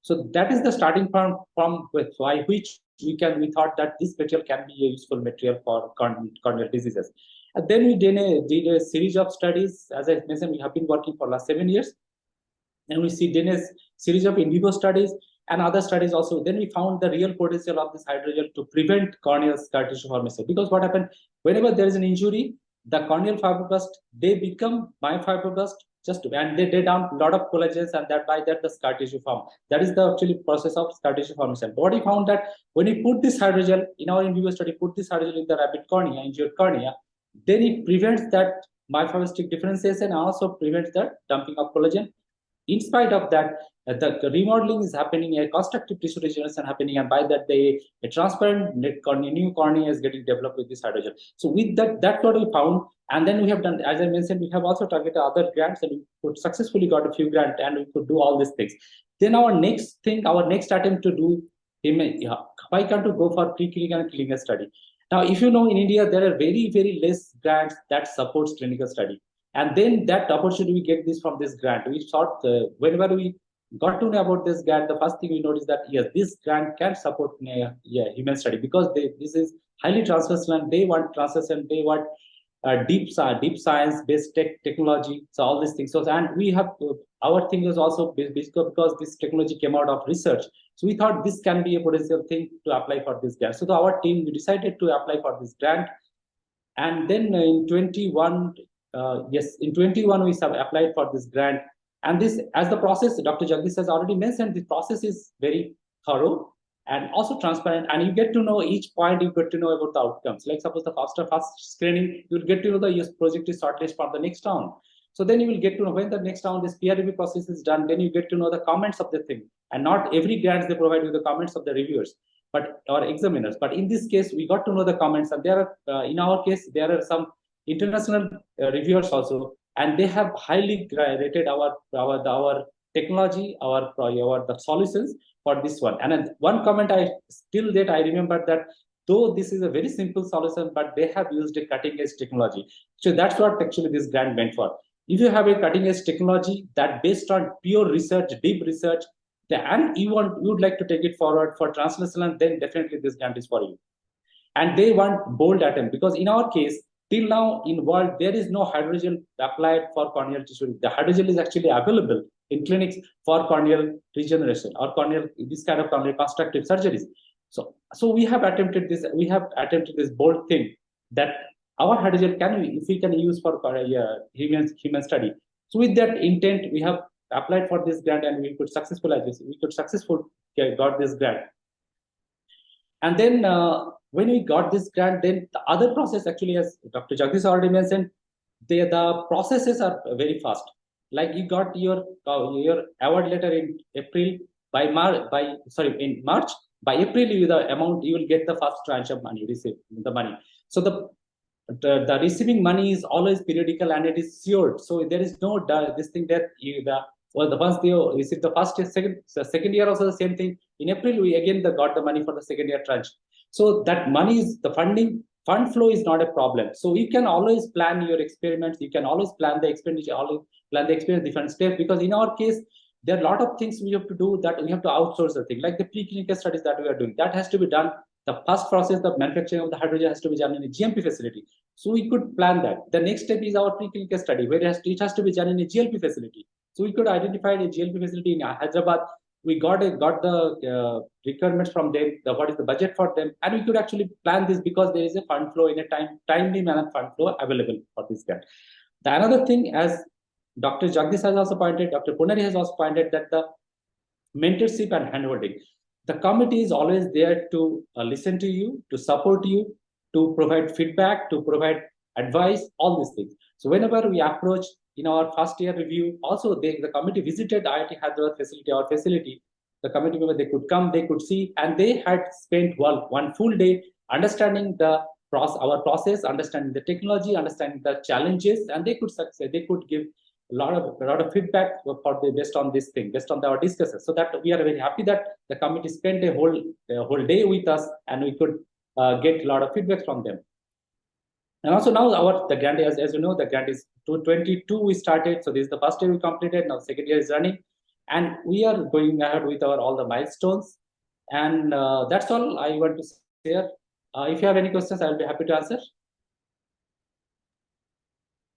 So that is the starting point from which we thought that this material can be a useful material for corneal diseases. And then we did a series of studies. As I mentioned, we have been working for the last 7 years. And we did a series of in vivo studies and other studies also. Then we found the real potential of this hydrogel to prevent corneal scar tissue formation. Because what happened, whenever there is an injury, the corneal fibroblast, they become myofibroblast, and they down a lot of collagens, and by that the scar tissue form. That is the actually process of scar tissue formation. But what we found that when we put this hydrogel in our in vivo study, put this hydrogel in the rabbit cornea, injured cornea, then it prevents that myofibrostic differentiation and also prevents the dumping of collagen. In spite of that, the remodeling is happening, a constructive tissue regeneration happening, and by that, a transparent new cornea is getting developed with this hydrogel. So with that, that's what we found. And then we have done, as I mentioned, we have also targeted other grants, and we could successfully got a few grants, and we could do all these things. Then our next attempt to do, why can't we go for preclinical and clinical study? Now, if you know, in India, there are very, very less grants that supports clinical study. And then that opportunity, we get this from this grant. We thought whenever we got to know about this grant, the first thing we noticed that, yes, this grant can support human study, because this is highly translational. They want translation, they want deep science-based technology, so all these things. So, and we have, our thing is also because this technology came out of research. So we thought this can be a potential thing to apply for this grant. So our team, we decided to apply for this grant. And then in 21, we have applied for this grant. And this, as the process, Dr. Jagadis has already mentioned, the process is very thorough and also transparent. And you get to know each point, you get to know about the outcomes. Like suppose the first screening, you'll get to know the project is shortlisted for the next round. So then you will get to know when the next round, this peer review process is done, then you get to know the comments of the thing. And not every grant they provide you the comments of the reviewers, or examiners. But in this case, we got to know the comments. And there are, in our case, there are some international reviewers also, and they have highly rated our technology, the solutions for this one. And one comment I remember that though this is a very simple solution, but they have used a cutting edge technology. So that's what actually this grant meant for. If you have a cutting edge technology that based on pure research, deep research, and you would like to take it forward for translational, then definitely this grant is for you. And they want bold attempt, because in our case, till now in world, there is no hydrogel applied for corneal tissue. The hydrogel is actually available in clinics for corneal regeneration or this kind of corneal constructive surgeries. So we have attempted this bold thing that our hydrogel if we can use for human study. So with that intent, we have applied for this grant, and we could successfully got this grant. And then when we got this grant, then the other process actually, as Dr. Jagadis already mentioned, the processes are very fast. Like you got your award letter in April. In March. By April, you will get the first tranche of money, receive the money. So the receiving money is always periodical, and it is secured. So there is no this thing that once they receive the first year, second year also the same thing. In April, we again got the money for the second year tranche. So that money is the fund flow is not a problem. So you can always plan your experiments. You can always plan the expenditure, different steps. Because in our case, there are a lot of things we have to do that we have to outsource the thing, like the preclinical studies that we are doing. That has to be done the first process, the manufacturing of the hydrogen has to be done in a GMP facility. So we could plan that. The next step is our preclinical study, where it has to be done in a GLP facility. So we could identify a GLP facility in Hyderabad. We got the requirements from them, what is the budget for them, and we could actually plan this because there is a fund flow in a timely manner, fund flow available for this grant. The another thing, as Dr. Jagadis has also pointed, Dr. Ponnari has also pointed, that the mentorship and handholding. The committee is always there to listen to you, to support you, to provide feedback, to provide advice, all these things. So whenever we approach in our first year review, also the committee visited IIT Hyderabad facility, our facility. The committee member, they could come, they could see, and they had spent one full day understanding our process, understanding the technology, understanding the challenges, and they could give a lot of feedback based on this thing, based on our discussions. So that we are very happy that the committee spent a whole day with us, and we could get a lot of feedback from them. And also now the grant, as you know, the grant is 2022 we started. So this is the first year we completed. Now second year is running, and we are going ahead with all the milestones. And that's all I want to share. If you have any questions, I'll be happy to answer.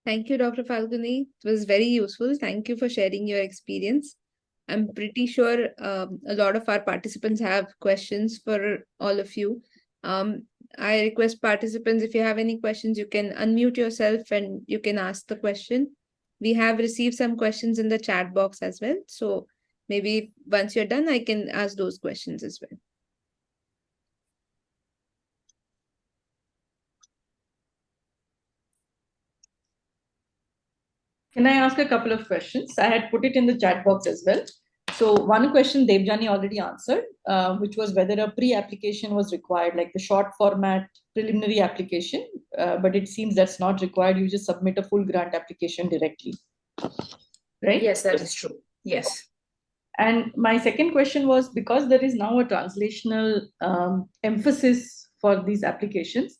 Thank you, Dr. Falguni. It was very useful. Thank you for sharing your experience. I'm pretty sure a lot of our participants have questions for all of you. I request participants, if you have any questions, you can unmute yourself and you can ask the question. We have received some questions in the chat box as well. So maybe once you're done, I can ask those questions as well. Can I ask a couple of questions? I had put it in the chat box as well. So one question Devjani already answered, which was whether a pre-application was required, like the short format preliminary application, but it seems that's not required. You just submit a full grant application directly, right? Yes, that is true. Yes. And my second question was, because there is now a translational emphasis for these applications,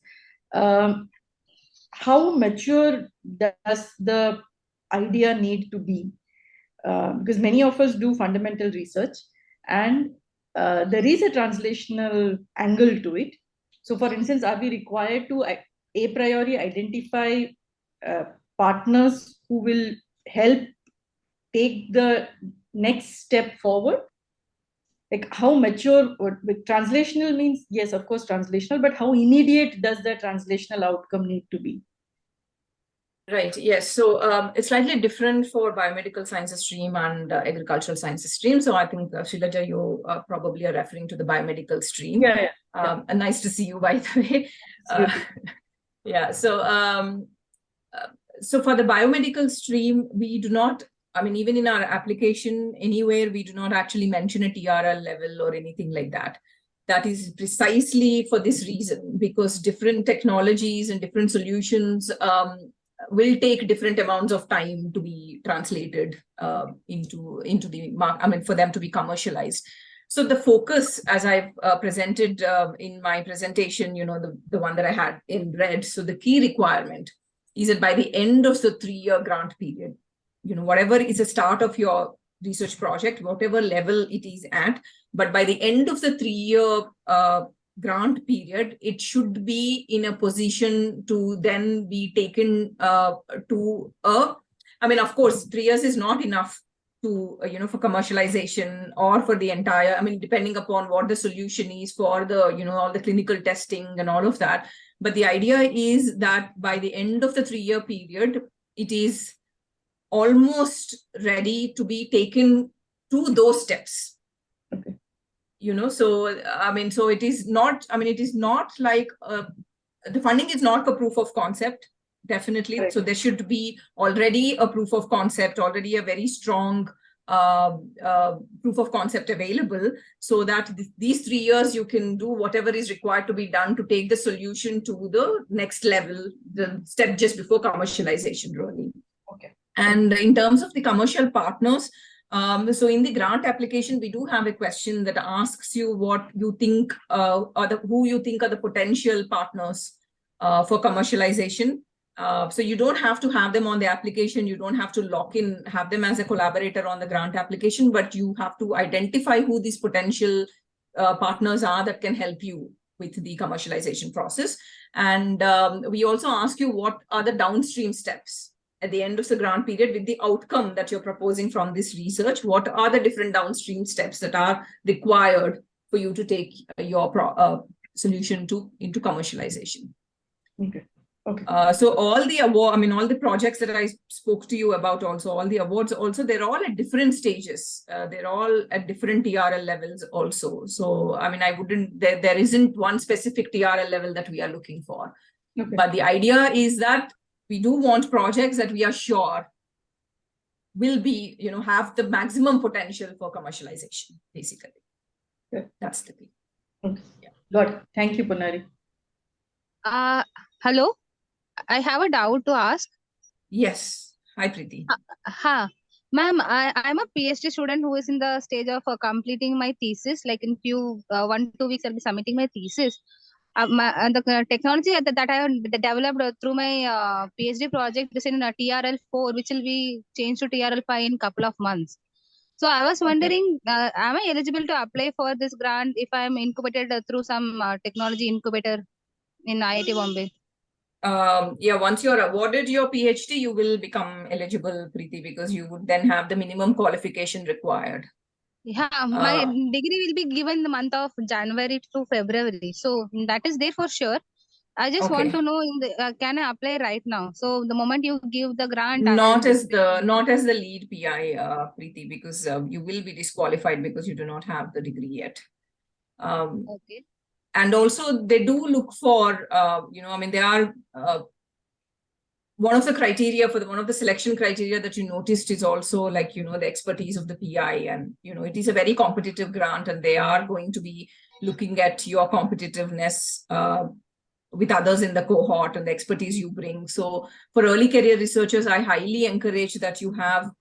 how mature does the idea need to be? Because many of us do fundamental research, and there is a translational angle to it. So for instance, are we required to a priori identify partners who will help take the next step forward? Like how mature, with translational means, yes, of course, translational, but how immediate does the translational outcome need to be? Right. Yes. So it's slightly different for biomedical sciences stream and agricultural sciences stream. So I think, Shrilaja, you probably are referring to the biomedical stream. Yeah. And nice to see you, by the way. Yeah. So so for the biomedical stream, we do not, I mean, even in our application anywhere, we do not actually mention a TRL level or anything like that. That is precisely for this reason, because different technologies and different solutions will take different amounts of time to be translated into the market, I mean, for them to be commercialized. So the focus, as I've presented in my presentation, you know, the one that I had in red, so the key requirement is that by the end of the 3-year grant period, you know, whatever is the start of your research project, whatever level it is at, but by the end of the 3-year grant period, it should be in a position to then be taken to I mean, of course, 3 years is not enough to, you know, for commercialization or for the entire, I mean, depending upon what the solution is for the, you know, all the clinical testing and all of that. But the idea is that by the end of the 3-year period, it is almost ready to be taken to those steps. Okay. You know, so, I mean, so it is not, I mean, it is not like, the funding is not for proof of concept, definitely. Right. So there should be already a proof of concept, already a very strong proof of concept available, so that these 3 years you can do whatever is required to be done to take the solution to the next level, the step just before commercialization, really. Okay. And in terms of the commercial partners, so in the grant application, we do have a question that asks you what you think who you think are the potential partners for commercialization. So you don't have to have them on the application. You don't have to have them as a collaborator on the grant application, but you have to identify who these potential partners are that can help you with the commercialization process. And we also ask you what are the downstream steps at the end of the grant period with the outcome that you're proposing from this research. What are the different downstream steps that are required for you to take your solution into commercialization? Okay. Okay. So all the award, I mean, all the projects that I spoke to you about, also all the awards, also they're all at different stages. They're all at different TRL levels, also. So I mean, I wouldn't. There isn't one specific TRL level that we are looking for. Okay. But the idea is that we do want projects that we are sure will be, have the maximum potential for commercialization. Basically, that's the thing. Okay. Yeah. Got it. Thank you, Ponnari. Hello. I have a doubt to ask. Yes. Hi, Preeti. Ma'am, I'm a PhD student who is in the stage of completing my thesis. Like in 1-2 weeks, I'll be submitting my thesis. The technology that I have developed through my PhD project is in TRL4, which will be changed to TRL5 in a couple of months. So I was wondering, am I eligible to apply for this grant if I am incubated through some technology incubator in IIT Bombay? Once you're awarded your PhD, you will become eligible, Preeti, because you would then have the minimum qualification required. Yeah, my degree will be given in the month of January to February. So that is there for sure. I just want to know, can I apply right now? So the moment you give the grant, not as the lead PI, Preeti, because you will be disqualified because you do not have the degree yet. Okay. And also they do look for, I mean, they are one of the criteria for one of the selection criteria that you noticed is also like, the expertise of the PI, and, it is a very competitive grant, and they are going to be looking at your competitiveness with others in the cohort and the expertise you bring. So for early career researchers, I highly encourage that you have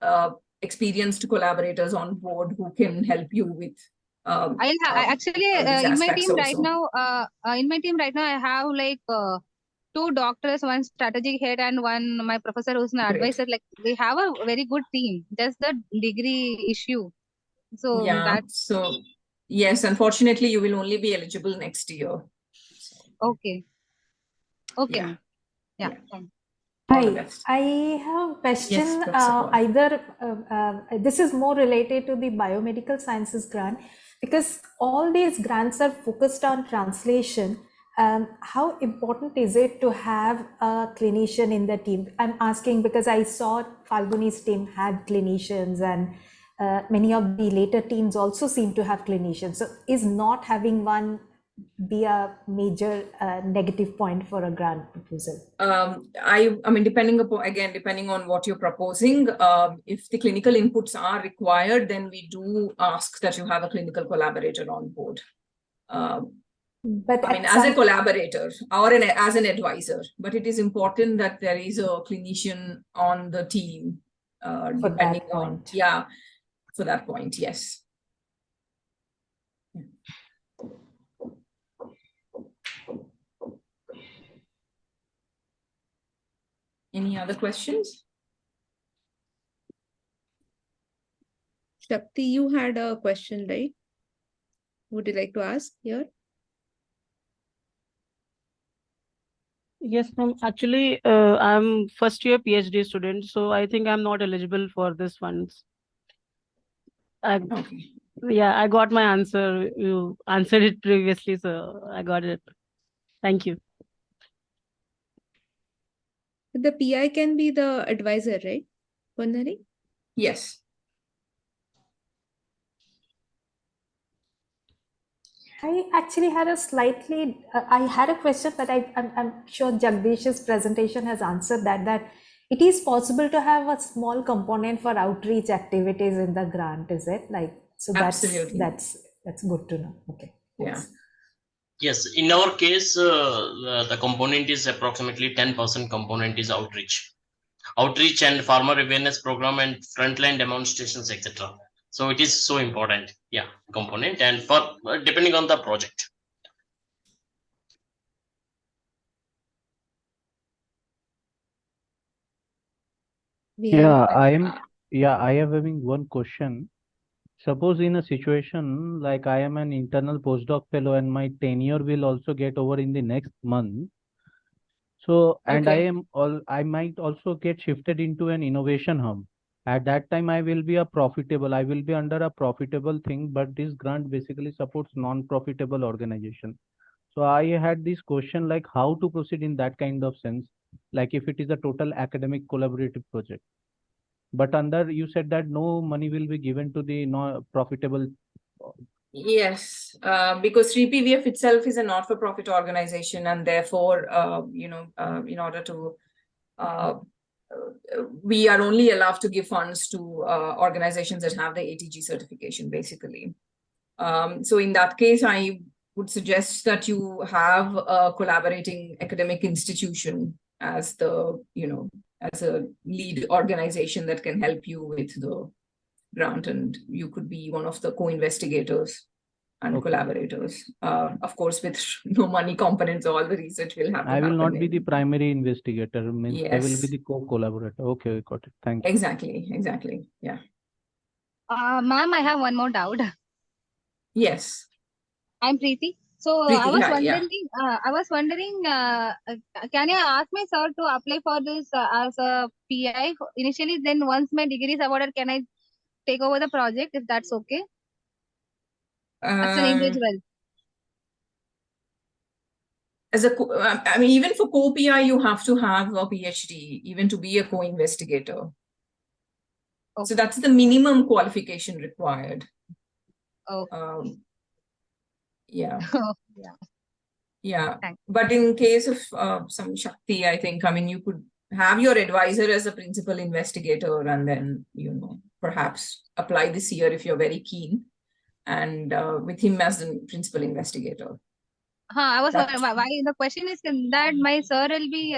experienced collaborators on board who can help you with in my team right now, I have like 2 doctors, 1 strategic head, and 1 my professor who's an advisor. Like we have a very good team. Just the degree issue. So So yes, unfortunately, you will only be eligible next year. Okay. Okay. Yeah. Yeah. Hi, I have a question. Yes, this is more related to the biomedical sciences grant, because all these grants are focused on translation. How important is it to have a clinician in the team? I'm asking because I saw Falguni's team had clinicians, and many of the later teams also seem to have clinicians. So is not having one be a major negative point for a grant proposal? I mean, depending on what you're proposing, if the clinical inputs are required, then we do ask that you have a clinical collaborator on board. But I mean, as a collaborator or as an advisor, but it is important that there is a clinician on the team, depending on, for that point, yes. Any other questions? Shakti, you had a question, right? Would you like to ask here? Yes, ma'am. Actually, I'm first year PhD student, so I think I'm not eligible for this funds. Yeah, I got my answer. You answered it previously, so I got it. Thank you. The PI can be the advisor, right, Ponnari? Yes. I actually had a slightly, I had a question, but I'm sure Jagdish's presentation has answered that it is possible to have a small component for outreach activities in the grant, is it? Like, so absolutely. That's good to know. Okay. Yeah. Yes, in our case, the component is approximately 10% component is outreach and farmer awareness program and frontline demonstrations, etc. So it is so important, component, and for depending on the project. I am having one question. suppose in a situation like I am an internal postdoc fellow and my tenure will also get over in the next month. So, and Okay. I might also get shifted into an innovation hub. At that time, I will be I will be under a profitable thing, but this grant basically supports non-profitable organization. So I had this question like how to proceed in that kind of sense, like if it is a total academic collaborative project. But under you said that no money will be given to the non profitable. Yes, because Sree PVF itself is a not-for-profit organization, and therefore, in order to, we are only allowed to give funds to organizations that have the ATG certification, basically. So in that case, I would suggest that you have a collaborating academic institution as the, as a lead organization that can help you with the grant, and you could be one of the co-investigators and Okay. collaborators. Of course, with no money components, all the research will have to I will happen not be in- the primary investigator, means I will be Yes. the co-collaborator. Okay, got it. Thank you. Exactly. Yeah. Ma'am, I have one more doubt. Yes. I'm Preeti. So Preeti, I was hi, yeah. wondering, can I ask my sir to apply for this as a PI initially? Then once my degree is awarded, can I take over the project if that's okay? As an individual. I mean, even for co-PI, you have to have a PhD, even to be a co-investigator. Okay. So that's the minimum qualification required. Okay. Yeah. Yeah. Yeah. Thanks. But in case of some Shakti, I think, I mean, you could have your advisor as a principal investigator and then, perhaps apply this year if you're very keen, and with him as the principal investigator. I was That- why the question is that my sir will be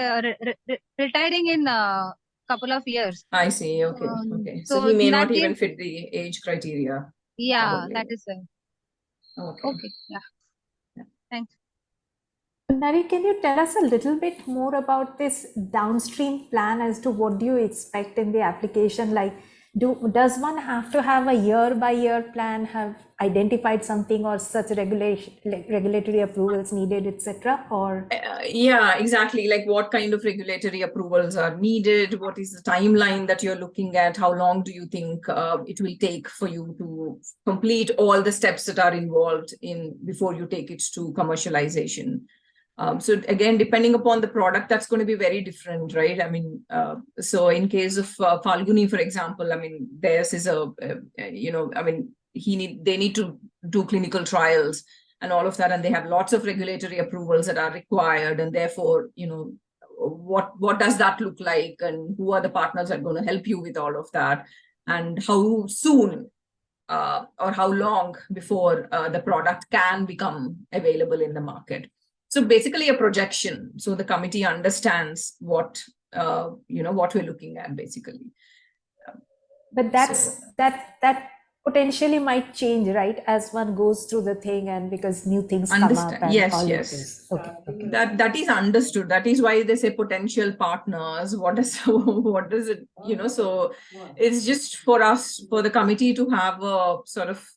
retiring in a couple of years. I see. Okay. Okay. So So he may that not even case- fit the age criteria. Yeah, Probably. that is it. Okay. Okay. Yeah. Thanks. Ponnari, can you tell us a little bit more about this downstream plan as to what do you expect in the application? Like, does one have to have a year-by-year plan, have identified something or such regulatory approvals needed, etc.? Or Yeah, exactly. Like what kind of regulatory approvals are needed? What is the timeline that you're looking at? How long do you think it will take for you to complete all the steps that are involved in before you take it to commercialization? So again, depending upon the product, that's going to be very different, right? I mean, so in case of Falguni, for example, I mean, theirs is they need to do clinical trials and all of that, and they have lots of regulatory approvals that are required, and therefore, what does that look like, and who are the partners that are going to help you with all of that, and how soon or how long before the product can become available in the market. So basically a projection. So the committee understands what we're looking at, basically. but that potentially might change, right, as one goes through the thing, and because new things come up and Yes, all yes. of this. Okay. That is understood. That is why they say potential partners. What does it, so it's just for us, for the committee to have a sort of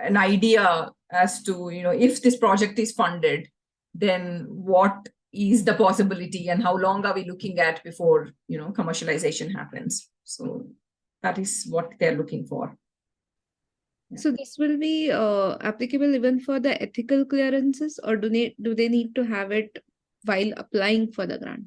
an idea as to, if this project is funded, then what is the possibility and how long are we looking at before, commercialization happens. So that is what they're looking for. So this will be applicable even for the ethical clearances, or do they need to have it while applying for the grant?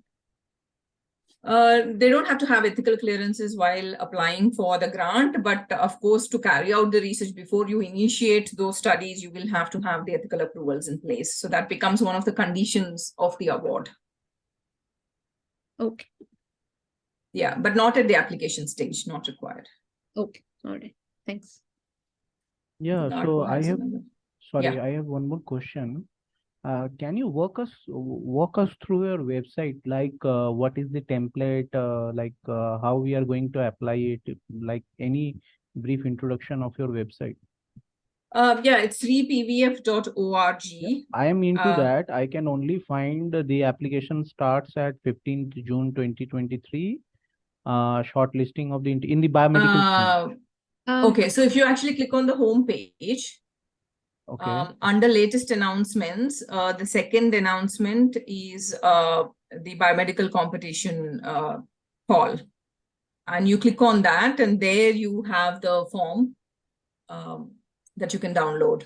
They don't have to have ethical clearances while applying for the grant, but of course, to carry out the research before you initiate those studies, you will have to have the ethical approvals in place. So that becomes one of the conditions of the award. Okay. Yeah, but not at the application stage, not required. Okay. All right. Thanks. Yeah, so I have one more question. Can you walk us through your website, like what is the template, how we are going to apply it, like any brief introduction of your website? It's SreePVF.org. I am into that. I can only find the application starts at 15th June 2023. Shortlisting of in the biomedical. Okay, so if you actually click on the home page, Okay. under latest announcements, the second announcement is the biomedical competition call. And you click on that, and there you have the form that you can download.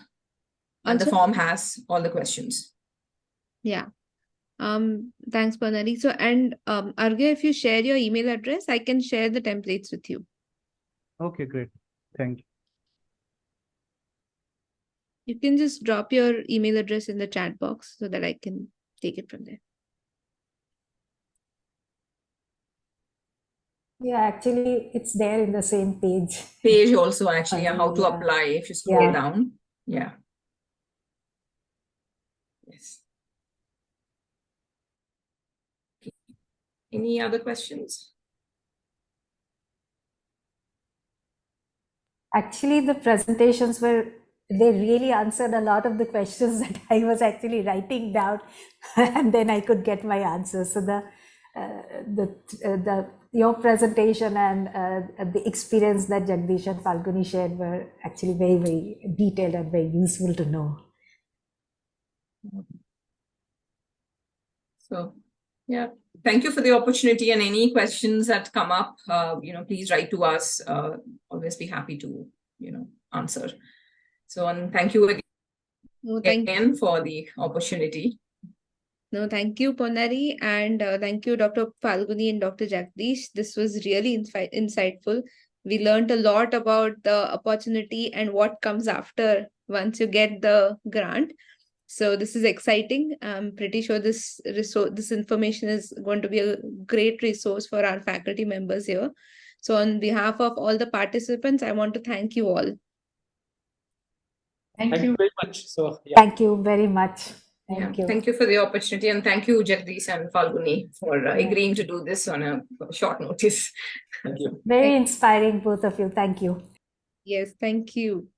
And the Also- form has all the questions. Yeah. Thanks, Ponnari. So, and Arghya, if you share your email address, I can share the templates with you. Okay, great. Thank you. You can just drop your email address in the chat box so that I can take it from there. Yeah, actually, it's there in the same page. Page also actually, Falguni, how to yeah. apply if you scroll Yeah. down. Yeah. Yes. Okay. Any other questions? Actually, the presentations they really answered a lot of the questions that I was actually writing down, and then I could get my answers. So your presentation and the experience that Jagdish and Falguni shared were actually very, very detailed and very useful to know. So, yeah, thank you for the opportunity, and any questions that come up, please write to us. Always be happy to, answer. So, and thank you again for the opportunity. No, thank you, Ponnari, and thank you, Dr. Falguni and Dr. Jagdish. This was really insightful. We learned a lot about the opportunity and what comes after once you get the grant. So this is exciting. I'm pretty sure this information is going to be a great resource for our faculty members here. So on behalf of all the participants, I want to thank you all. Thank you very much. So, yeah. Thank you very much. Thank you. Thank you for the opportunity, and thank you, Jagdish and Falguni, for agreeing to do this on a short notice. Thank you. Very inspiring, both of you. Thank you. Yes, thank you.